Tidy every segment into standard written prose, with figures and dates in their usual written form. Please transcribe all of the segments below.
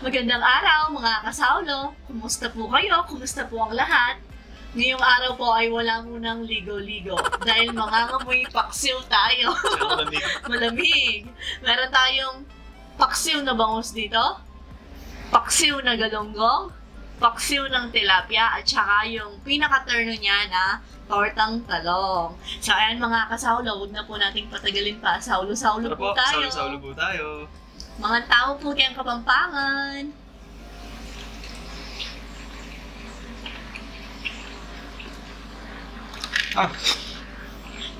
Magandang araw mga kasaulo! Kumusta po kayo? Kumusta po ang lahat? Ngayong araw po ay wala munang ligo-ligo dahil mangangamoy paksiw tayo. Malamig. Malamig. Meron tayong paksiw na bangus dito, paksiw na galonggong, paksiw ng tilapia, at saka yung pinaka-terno niya na tortang talong. So ayan mga kasaulo, huwag na po nating patagalin pa. Saulo-saulo po tayo. Saulo po tayo. Mga tao po kayang Kapampangan.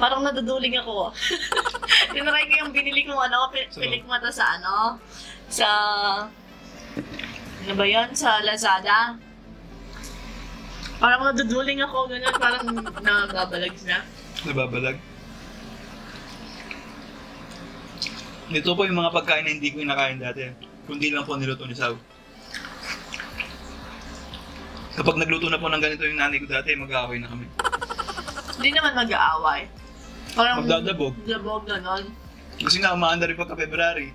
Parang naduduling ako. Tinry ko yung binili kong pilik mata sa sa ano ba yun? Sa Lazada. Parang naduduling ako, ganun, parang nababalag na. Nababalag? Ito po yung mga pagkain na hindi ko inakain dati. Kundi lang po niluto ni Sau. Kapag nagluto na po ng ganito yung nanay ko dati, mag-aaway na kami. Hindi naman mag-aaway. Parang magdadabog. Dabog, ganon. Kasi nga, umaanda rin pagka-February.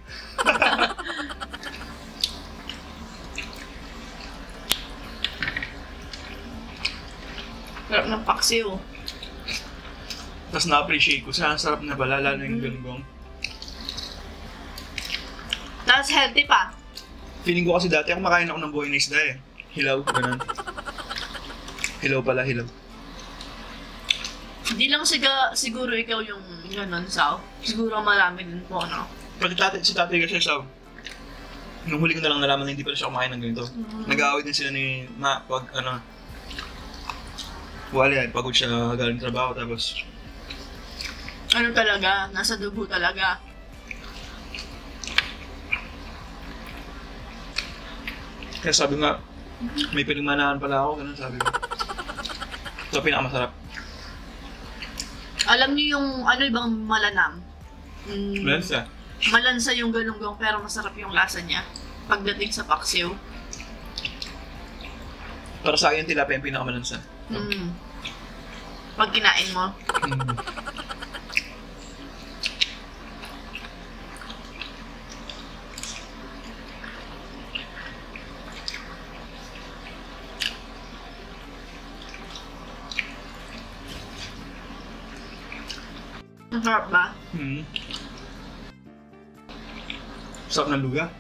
Sarap ng paksiw. Tapos na-appreciate ko. Ang sarap na pala, lalo yung galunggong. Tapos healthy pa. Feeling ko kasi dati ako makain ako ng buhay na isda eh. Hilaw, ganun. Hilaw pala, hilaw. Hindi lang siguro ikaw yung gano'n, Sao. Siguro marami din po, no? Pati si tatay kasi Sau. Nung huli ko na lang nalaman na hindi pala siya kumain ng ganito. Nag-aaway din sila ni Ma pag wala, pagod siya galing trabaho tapos ano talaga, nasa dugo talaga. Kaya sabi nga, may pinagmanahan pala ako, ganun sabi ko. Ito pinakamasarap. Alam niyo yung ano ibang malanam? Malansa. Malansa yung galunggong pero masarap yung lasa niya pagdating sa paksiw. Para sa akin, tilapia yung pinakamalansa. Pag kinain mo. Ang sarap ba? Sarap ng luga.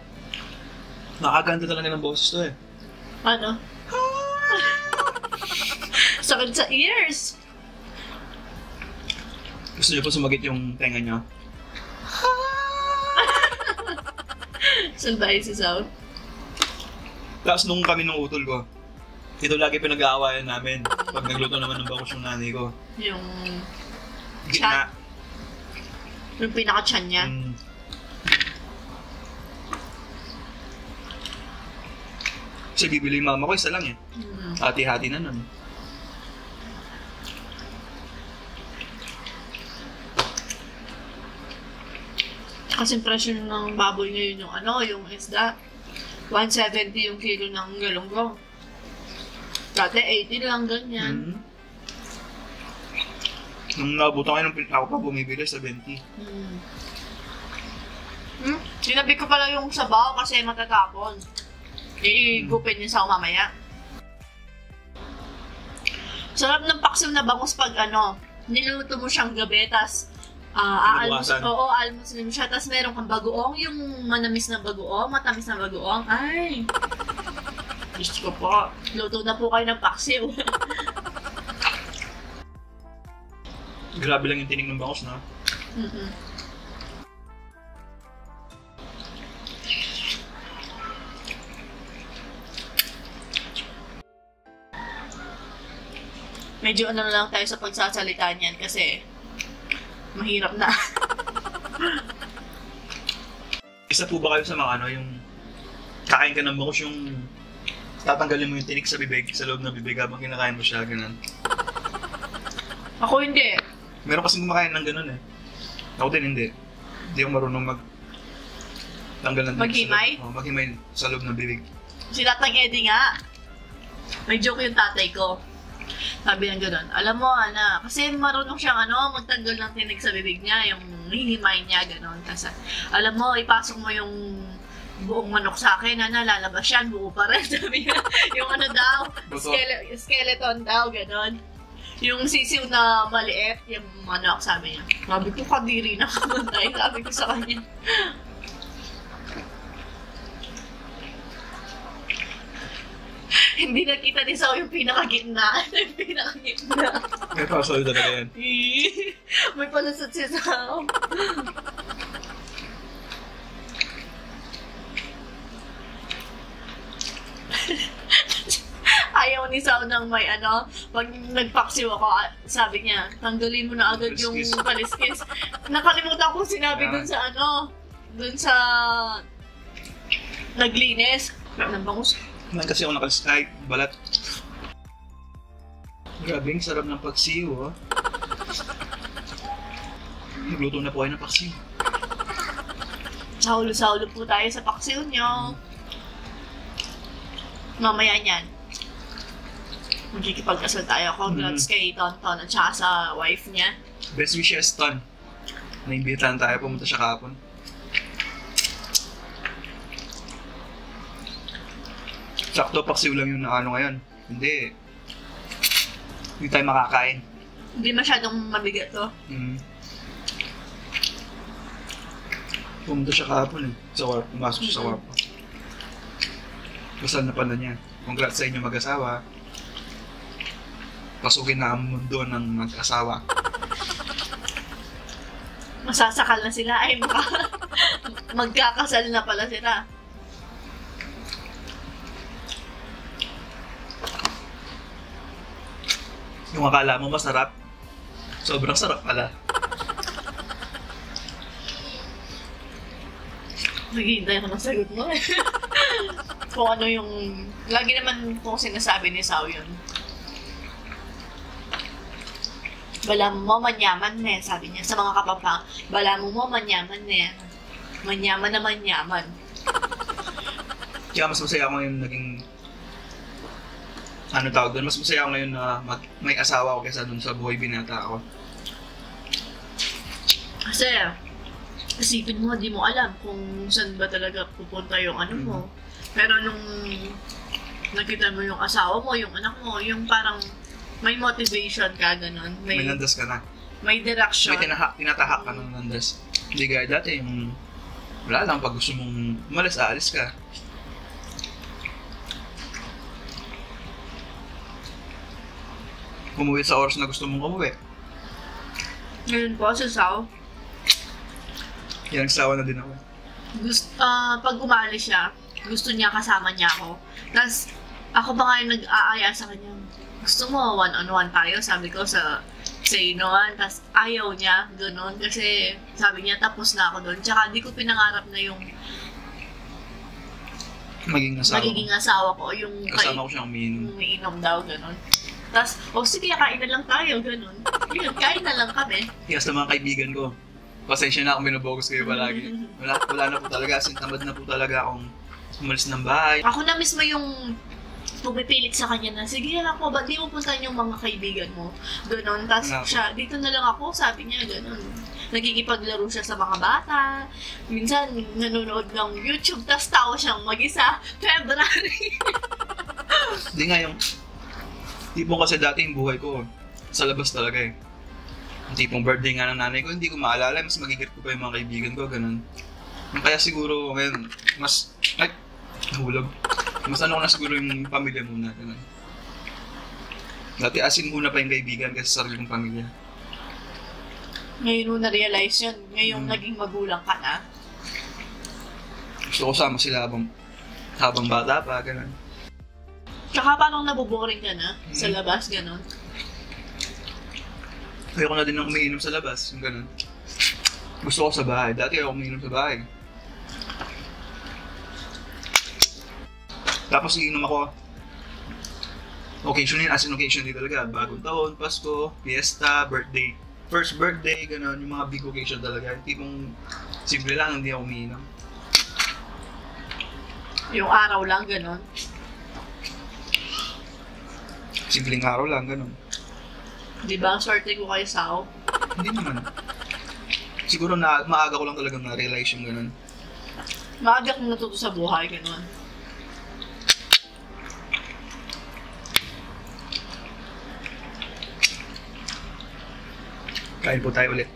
Nakakaganda talaga ng boses to eh. Ano? Sakit sa ears! Gusto niyo po sumagit yung tenga niyo? Saan tayo si Sao? Tapos nung kami nung utol ko, ito lagi pinag-aawayan namin. Pag nagluto naman ng bangus yung nanay ko. Yung Gitna. yung pinaka-chan niya. Kasi bibili yung mama ko, isa lang eh. Hati-hati na nun. Kasi presyo ng baboy ngayon yung isda. 170 yung kilo ng galunggong. Dati 80 lang ganyan. Nung nabutan kayo ako pa bumibili, 70. Sinabi ko pala yung sabaw kasi matatapon. Iigupin niya sa mamaya. Sarap ng paksiw na bangus pag niluto mo siyang gabi, tas almusal mo siya, tas meron kang bagoong, yung manamis na bagoong, matamis na bagoong. Ay! Diyos ko po. Luto na po kayo ng paksiw. Grabe lang yung tinig ng bangus, no? Medyo lang tayo sa pagsasalita niyan kasi mahirap na. Isa po ba kayo sa mga yung kakain ka ng bangus yung tatanggalin mo yung tinik sa bibig, sa loob ng bibig habang kinakain mo siya, ganun? Ako hindi. Meron kasing kumakain ng ganun eh. Ako din hindi. Hindi ako marunong tanggal ng tinik maghimay? Sa loob. Maghimay sa loob ng bibig. Si Tatang Eddie nga. May joke yung tatay ko. Sabi ng gano'n, alam mo, kasi marunong siyang magtanggal ng tinig sa bibig niya, yung hihimay niya, gano'n. Kasi, alam mo, ipasok mo yung buong manok sa akin, lalabas yan, buo pa rin. Sabi niya, yung ano daw, skeleton daw, ganon. Yung sisiw na maliit, yung manok, sabi niya. Sabi ko, kadiri na kamuntay, sabi ko sa kanya. Hindi nakita ni Sao yung pinakagitna. Yung pinakagitna. May pasal talaga yan. May palasot si Sao. Ayaw ni Sao nang may ano, pag nagpaksiw ako, sabi niya, tanggalin mo na agad yung paliskis. Nakalimutan ko sinabi dun sa ano, dun sa naglinis. Nang bangus. Kasi ako nakaliskay, balat. Grabe, ang sarap ng paksiw, oh. Nagluto na po kayo ng paksiw. Saulo-saulo po tayo sa paksiw nyo. Mamaya niyan. Magkikipagkasal tayo. Congrats kay Tonton at saka sa wife niya. Best wishes, Ton. Naimbitahan tayo, pumunta siya kahapon. Sakto, paksiw lang yung naano ngayon. Hindi tayo makakain. Hindi masyadong mabigat to. Pumunta siya kahapon eh. Pumasok siya sa warpa. Kasal na pala niya. Congrats sa inyo mag-asawa. Pasukin na ang mundo ng mag-asawa. Masasakal na sila. Ay, magkakasal na pala sila. Yung akala mo masarap, sobrang sarap pala. Naghihintay ako ng sagot mo eh. Kung ano yung... Lagi naman kung sinasabi ni Sao yun. Bala mo manyaman na eh, sabi niya sa mga kapapang. Bala mo manyaman na eh. Manyaman na manyaman. Kaya mas masaya ako ngayon naging... Ano tawag doon? Mas masaya ako ngayon na may asawa ako kaysa doon sa buhay binata ako. Kasi, isipin mo, di mo alam kung saan ba talaga pupunta yung ano mo. Pero nung nakita mo yung asawa mo, yung anak mo, yung parang may motivation ka, ganun. May landas ka na. May direction. May tinatahak ka ng landas. Hindi gaya dati, yung wala lang, pag gusto mong umalis, aalis ka. Umuwi sa oras na gusto mong umuwi. Ngayon po, sa Sao, Yan, nagsawa na din ako. pag umalis siya, gusto niya kasama niya ako. Tapos, ako pa nga yung nag-aaya sa kanya. Gusto mo, one-on-one tayo, sabi ko sa Inuan. Tapos, ayaw niya, gano'n. Kasi, sabi niya, tapos na ako doon. Tsaka, di ko pinangarap na yung magiging asawa ko. Yung kasama ko siyang umiinom. Umiinom daw, gano'n. Tapos, sige, kain na lang tayo, gano'n. Yun, kain na lang kami. Yes, sa mga kaibigan ko. Pasensya na kung binubogos kayo palagi. Wala na po talaga. Tamad na po talaga akong umalis ng bahay. Ako na mismo yung pumipilit sa kanya na, sige ako, ba't di mo puntahan yung mga kaibigan mo? Ganon. Tapos siya, dito na lang ako, sabi niya, ganon. Nagigipaglaro siya sa mga bata. Minsan, nanonood ng YouTube, tapos tawa siyang mag-isa. February. Hindi nga yung tipong kasi dati yung buhay ko sa labas talaga eh. Yung tipong birthday nga ng nanay ko, hindi ko maalala, mas magigit ko pa yung mga kaibigan ko, ganun. Kaya siguro ngayon, mas, nahulog. Mas ano ko na siguro yung pamilya muna, ganun. Dati asin muna pa yung kaibigan kasi sa sarili kong pamilya. Ngayon mo na-realize yun, ngayong naging magulang ka na. Gusto ko sama sila habang bata pa, ganun. Tsaka parang naboboring ka na sa labas, gano'n. Ayoko na din ng umiinom sa labas, yung gano'n. Gusto ko sa bahay. Dati ayoko umiinom sa bahay. Tapos iinom ako. Occasion yun, as in occasion din talaga. Bagong taon, Pasko, fiesta, birthday. First birthday, gano'n. Yung mga big occasion talaga. Yung tipong simple lang, hindi ako umiinom. Yung araw lang, gano'n. Simpleng araw lang, gano'n. Di ba? Ang swerte ko kay Sao. Hindi naman. Siguro na maaga ko lang talaga na-realize yung gano'n. Maaga kang natuto sa buhay, ganun. Kain po tayo ulit.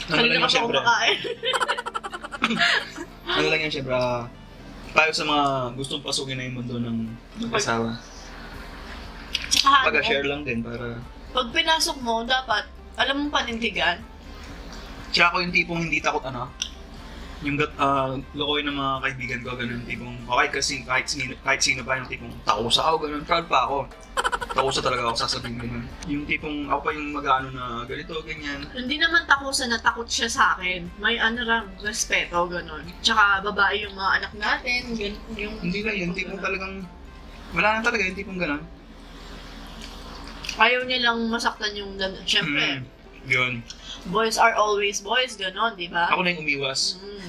Ano lang Kanina yan, ka pa syempre. kumakain. Ano lang yan, syempre. Tayo sa mga gustong pasukin na yung mundo ng mag-asawa. Tsaka Pag-share lang din para... pag pinasok mo, dapat, alam mong panindigan. Tsaka ako yung tipong hindi takot yung lokoy ng mga kaibigan ko, ganun, tipong, okay kasi kahit sino pa yung tipong takusa ako, ganun, proud pa ako. Takusa talaga ako sasabihin, ganun. Yung tipong ako pa yung mag-ano na ganito, ganyan. Hindi naman takusa na takot siya sa akin. May ano lang, respeto, gano'n. Tsaka babae yung mga anak natin, yung... Hindi lang yun, tipong talagang, wala na talaga yung tipong ganun. Ayaw niya lang masaktan yung gano'n. Siyempre, Yun. boys are always boys, gano'n, di ba? Ako na yung umiwas. Mm.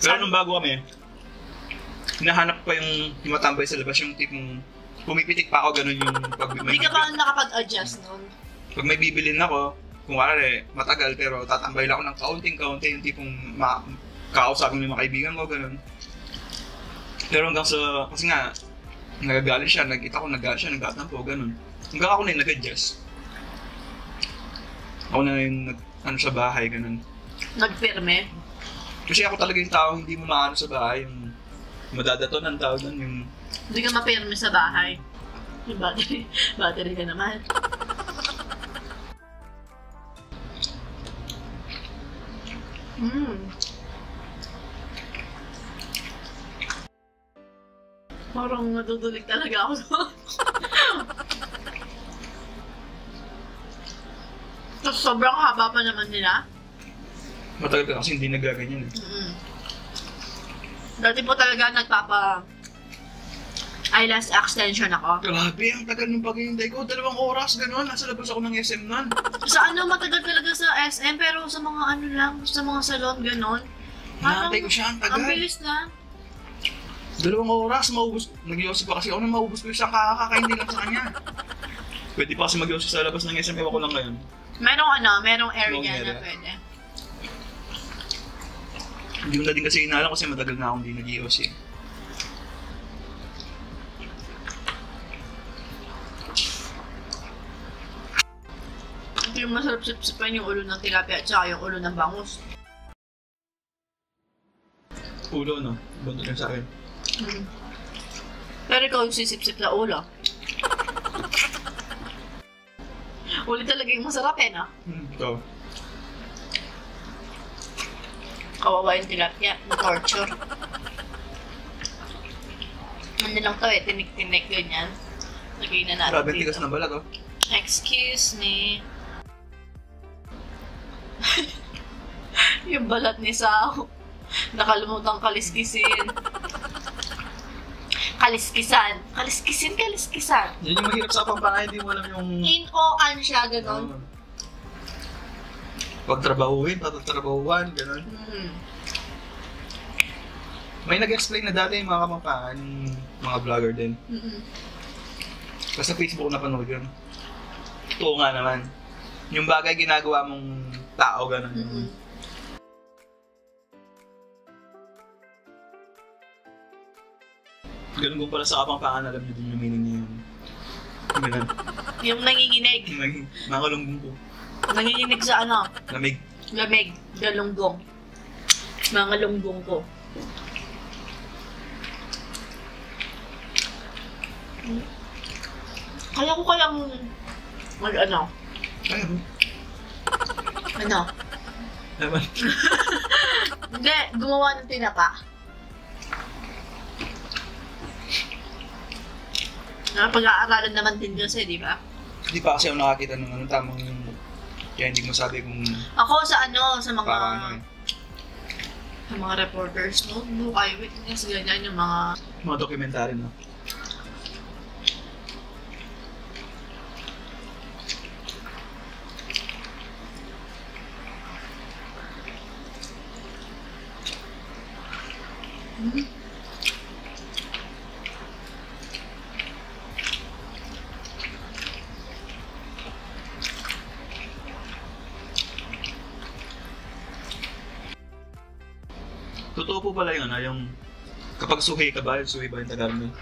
Pero nung bago kami, hinahanap pa yung matambay sa labas, yung tipong pumipitik pa ako, ganun yung pag may Hindi ka ba nakapag-adjust nun? Pag may bibilin ako, kung wala matagal, pero tatambay lang ako ng kaunting-kaunti, yung tipong kausapin ng mga kaibigan ko, ganun. Pero hanggang sa, kasi nga, nagagalit siya, nagkita ko nagagalit siya, nagtatampo, ganun. Hanggang ako na yung nag-adjust. Ako na yung sa bahay, ganun. Nagpirme? Kasi ako talaga yung tao, hindi mo maano sa bahay, yung madadaton ang tao nun, yung... Hindi ka mapirme sa bahay. Yung battery ka naman. Parang nadudulig talaga ako doon. Tapos sobrang haba pa naman nila. Matagal ka kasi hindi nagaganyan eh. Dati po talaga nagpapa eyelash extension ako. Grabe, ang tagal ng paghihintay ko. 2 oras, gano'n. Nasa labas ako ng SM nun. Sa ano, matagal talaga sa SM, pero sa mga ano lang, sa mga salon, gano'n. Hinahantay ko siya, ang tagal. Ang bilis na. 2 oras, maubos. Nag-iosip pa kasi ako na maubos ko yung isang kakakaindi lang sa kanya. Pwede pa kasi mag-iosip sa labas ng SM, ewan ko lang ngayon. Merong area Merong na area. pwede. Hindi mo na din kasi inaalam kasi matagal na akong hindi nag-iosip. Ito yung masarap sipsipan yung ulo ng tilapia at saka yung ulo ng bangus. Ulo, no? Buntot lang sa akin. Pero ikaw yung sisip-sip na ulo. Uli talaga yung masarap eh, no? Ito. Kawawa yung tilapia, na-torture. Ano lang to eh, tinik-tinik ganyan. Lagay na natin Grabe, tigas dito. ng balat, oh. Excuse me. Yung balat ni Sao. Nakalimutang kaliskisin. Kaliskisan. Kaliskisan. Yan yung mahirap sa pampanga, hindi mo alam yung... In-o-an siya, ganon. Pagtrabahuin, patatrabahuan, gano'n. May nag-explain na dati yung mga kamangpangan, yung mga vlogger din. Tapos sa Facebook ko napanood yun. Totoo nga naman. Yung bagay ginagawa mong tao, gano'n. Ganun kung pala sa kapangpangan, alam niyo din yung meaning niya yun. Ganun. Yung nanginginig. Mga lunggong po. Nanginginig sa ano? Lamig. Lamig. Galunggong. Mga lunggong ko. Kaya ko kayang mag-ano? Ayun. Ano? Ewan. Hindi, gumawa ng tinapa. Pag-aaralan naman din kasi, di ba? Hindi pa kasi ako nakakita ng anong tamang yung... Kaya hindi mo sabi kung... Ako sa ano, sa mga... Parang ano eh. Sa mga reporters, no? No eyewitness, ganyan yung mga... Mga dokumentary, no? totoo po pala yun, yung kapag suhi ka ba, suhi ba yung Tagalog mo?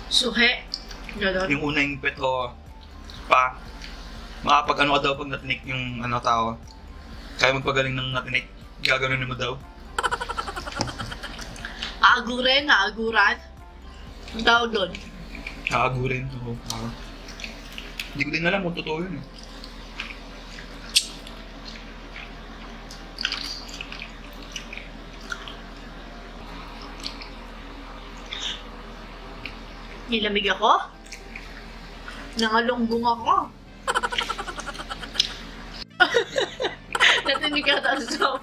Suhe. Ganon. Yung unang pet ko, makapag ano ka daw pag natinik yung tao. Kaya magpagaling ng natinik, gaganunin mo daw. Aagurin, aaguran. Ang tawag doon. Aagurin, oo. Hindi ko din alam kung totoo yun eh. Nilamig ako. Nangalunggong ako. Natinig ka tayo.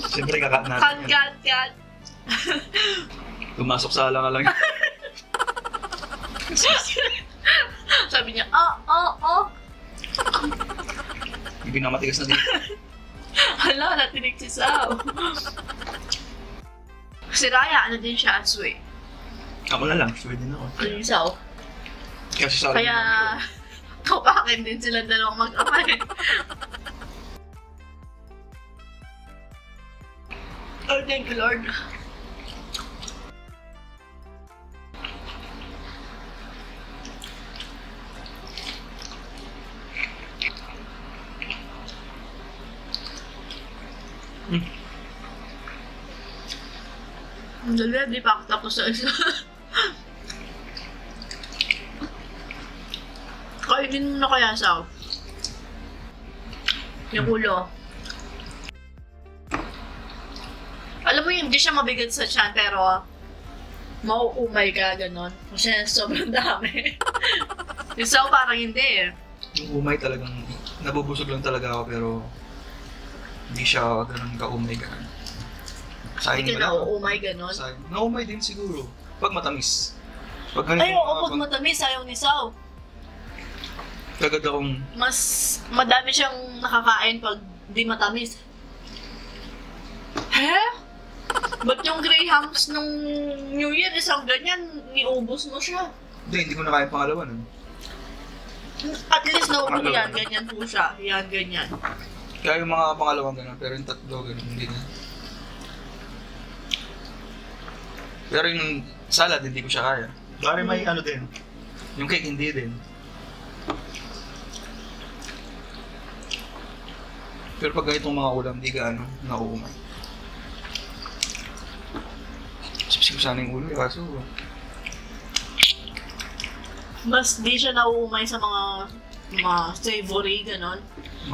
Siyempre kakat natin. Kat. Pumasok sa alang-alang. Sabi niya, oh. Hindi na matigas na din. Hala, natinig si Sao. Si Raya, ano din siya, Aswe. Ako na lang, sure din ako. Ano yung Sao? Kasi sa Kaya, kapakin din sila dalawang mag-ama eh. Oh, thank you, Lord. Ang dali, di pa ako tapos sa isa. Kainin mo na kaya, Sao? Yung ulo. Alam mo yung hindi siya mabigat sa tiyan, pero mauumay ka, ganon. Kasi sobrang dami. Yung Sao parang hindi eh. Yung umay talagang, nabubusog lang talaga ako pero hindi siya ganun ka-umay ganun. Hindi ka nauumay, ganon. Naumay din siguro. Pag matamis. Pag ay, oo, pag matamis, ayaw ni Sao. Kagad akong... Mas madami siyang nakakain pag di matamis. He? Ba't yung Grahams nung New Year, isang ganyan, niubos mo siya? Hindi ko nakain pangalawa nun. At least naubos yan, ganyan po siya. Yan, ganyan. Kaya yung mga pangalawang gano'n, pero yung tatlo gano'n, hindi na. Pero yung salad, hindi ko siya kaya. Bari may ano din. Yung cake, hindi din. Pero pag ganitong mga ulam, di ka nauumay. Sipsip sana yung ulo, kaso... Mas di siya nauumay sa mga savory, ganon.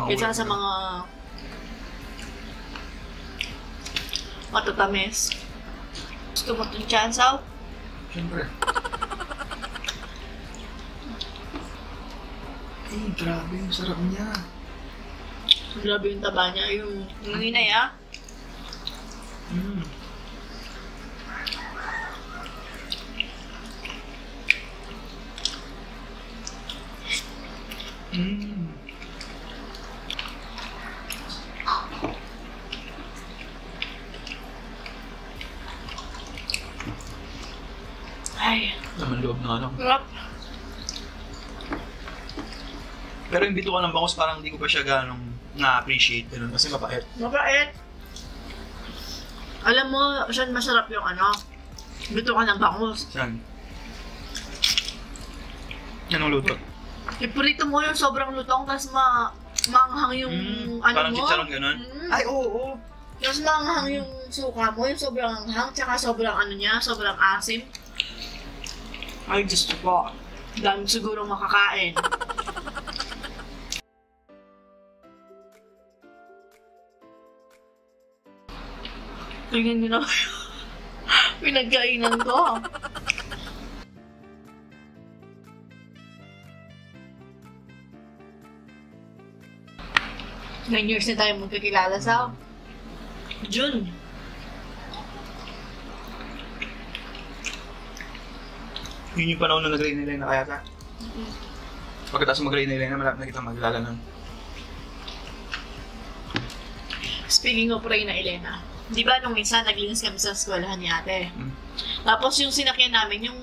Kaysa sa mga matatamis. Gusto mo itong chance out? Siyempre. Eh, grabe yung sarap niya. Grabe yung taba niya. Yung nanginay ah. Mm. Mm. Ay. Naman loob na ano. Sarap. Pero yung bituka ng bangus parang hindi ko pa siya ganong na-appreciate ganun kasi mapait. Mapait. Alam mo, saan masarap yung bito ka ng bangus. Saan? Anong luto? Iprito mo yung sobrang lutong, tapos maanghang yung parang mo. chicharon ganun? Ay, oo. Tapos maanghang yung suka mo, yung sobrang anghang, tsaka sobrang sobrang asim. Ay, Diyos ko po. Dami siguro makakain. Tingnan nyo na pinagkainan ko. 9 years na tayo magkakilala sa June. Yun yung panahon na nag-rain na Elena kaya ka? Pagkatapos mag-rain na Elena, malapit na kita magkilala nun. Speaking of Reyna Elena, di ba nung minsan naglinis kami sa eskwelahan ni ate? Tapos yung sinakyan namin, yung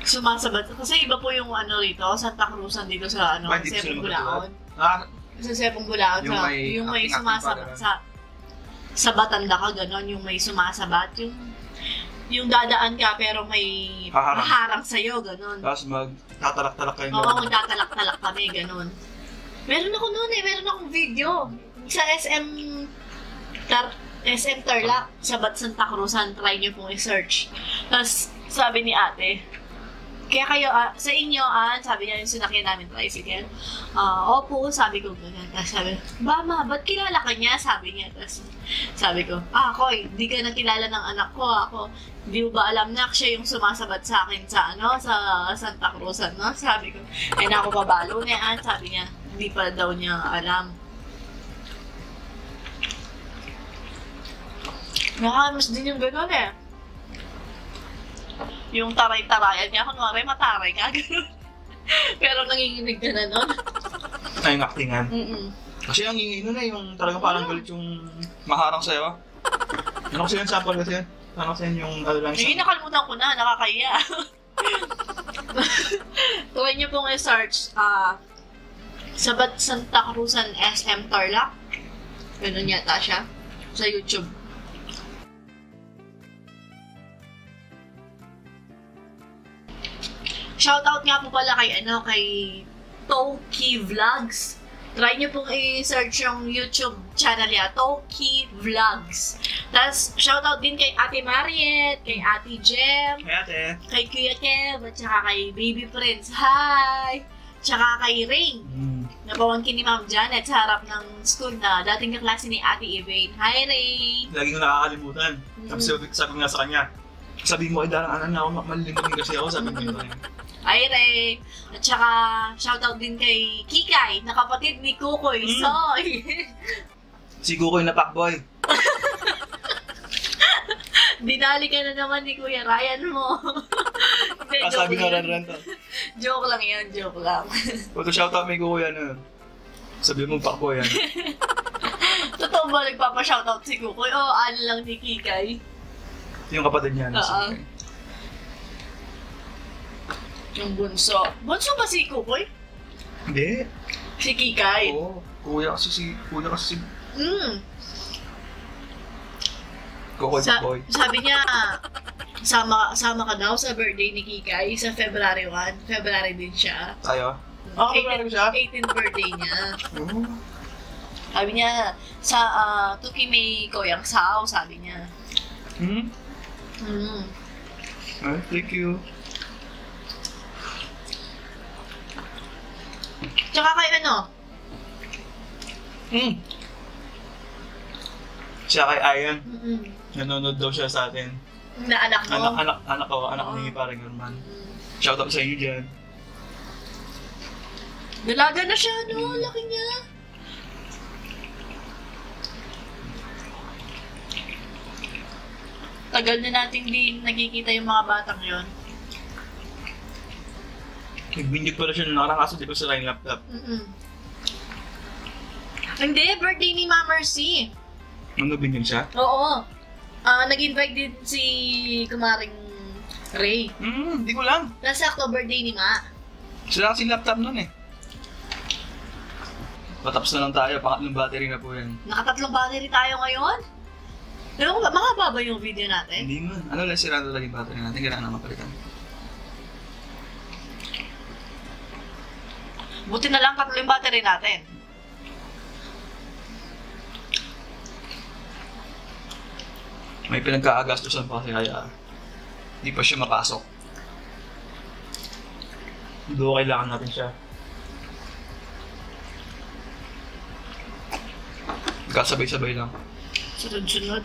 sumasabat. Kasi iba po yung rito, Santa Cruzan dito sa Hindi sa sila Bulaon. magkatulad. Sa Sepong Bulacan, yung may sumasabat sa Batanda ka, gano'n, yung may sumasabat, yung dadaan ka pero may haharang sa'yo, gano'n. Tapos magtatalak-talak kayo. Oo, magtatalak-talak kami, gano'n. Meron ako noon meron akong video. Sa SM Tarlac, sa Santa Cruzan, try nyo pong i-search. Tapos, sabi ni ate, kaya kayo, sa inyo, sabi niya yung sinakyan namin tricycle. Opo, sabi ko ganyan. Tapos sabi, Mama, ba't kilala ka niya? Sabi niya. Tapos sabi ko, Koy, di ka nakilala ng anak ko. Ako, di mo ba alam na siya yung sumasabat sa akin sa Santa Cruzan, no? Sabi ko, na ako babalo niya. Sabi niya, hindi pa daw niya alam. Nakakamiss din yung gano'n Yung taray-tarayan niya, kunwari mataray ka, gano'n. Pero nanginginig ka na nun. Ay, yung actingan. Kasi ang ingay nun yung talagang parang galit yung maharang sa'yo. Ano kasi yun, sample kasi yun? Ano kasi yun yung lang Sige, nakalimutan ko na, nakakaya. Try niyo pong i-search, Sabat Santa Cruzan SM Tarlac. Ganun yata siya. Sa YouTube. Shoutout nga po pala kay Toki Vlogs. Try nyo pong i-search yung YouTube channel niya, Toki Vlogs. Tapos, shoutout din kay Ate Mariet, kay Ate Jem, kay Kuya Kev, at saka kay Baby Prince. Hi! Tsaka kay Rain. Napawangkin ni Ma'am Janet sa harap ng school na dating kaklase ni Ate Evaine. Hi, Rain! Lagi ko nakakalimutan. Sabi ko nga sa kanya, sabi mo, darang na ako, malilimutin kasi ako, sabi ko yun. Hi, Ray! At saka, shoutout din kay Kikay, na kapatid ni Kukoy Soy. Si Kukoy na pakboy. Dinali ka na naman ni Kuya Ryan mo. Sabi nga ran to. Joke lang yan, joke lang. Pag shoutout may Kukoy sabi mo pakboy yan. Totoo ba nagpapa-shoutout si Kukoy? Lang ni Kikay. Yung kapatid niya. Yung bunso. Bunso ba si Kukoy? Hindi. Si Kikay? Oo. Kuya kasi si... Kukoy boy. Sabi niya, sama ka daw sa birthday ni Kikay sa February 1. February din siya. Tayo? February siya? 18th birthday niya. Sabi niya, Tuki may koyang sao, sabi niya. Thank you. Tsaka kay Siya kay Ayan. Nanonood daw siya sa atin. Na anak mo? Anak ni parang Norman. Shoutout sa inyo dyan. Dalaga na siya, laki niya. Tagal na natin din nakikita yung mga batang yon. Nag-bindig pala siya nung nakarang kaso di ko sila yung laptop. Hindi, birthday ni Ma Mercy. Nung nabindig siya? Oo. Nag-invite din si Kumaring Ray. Hindi ko lang. Nasa October birthday ni Ma. Sila kasi laptop nun Patapos na lang tayo, pangatlong battery na po yan. Nakatatlong battery tayo ngayon? Pero makababa yung video natin? Hindi man. Lang, sirado lang yung battery natin. Kailangan na mapalitan. Buti na lang 3 yung battery natin. May pinagkaagastusan pa kasi kaya hindi pa siya mapasok. Doon kailangan natin siya. Kasabay-sabay lang. Sunod-sunod.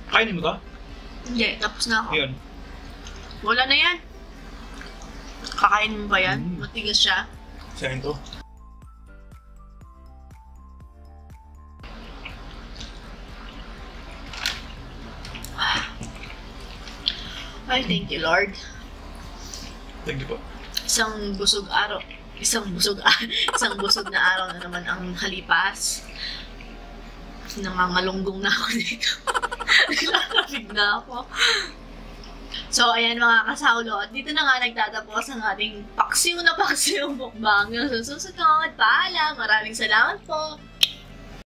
Kainin mo to? Hindi, tapos na ako. Yun. Wala na yan. Kakainin mo ba yan? Matigas siya. Sa'yo to. Ay, thank you, Lord. Thank you po. Isang busog na araw na naman ang halipas. Nangangalunggong na ako dito. Nilalamig na ako. So, ayan mga kasaulo, at dito na nga nagtatapos ang ating paksiw na paksiw mukbang. Sa susunod, paalam. Maraming salamat po.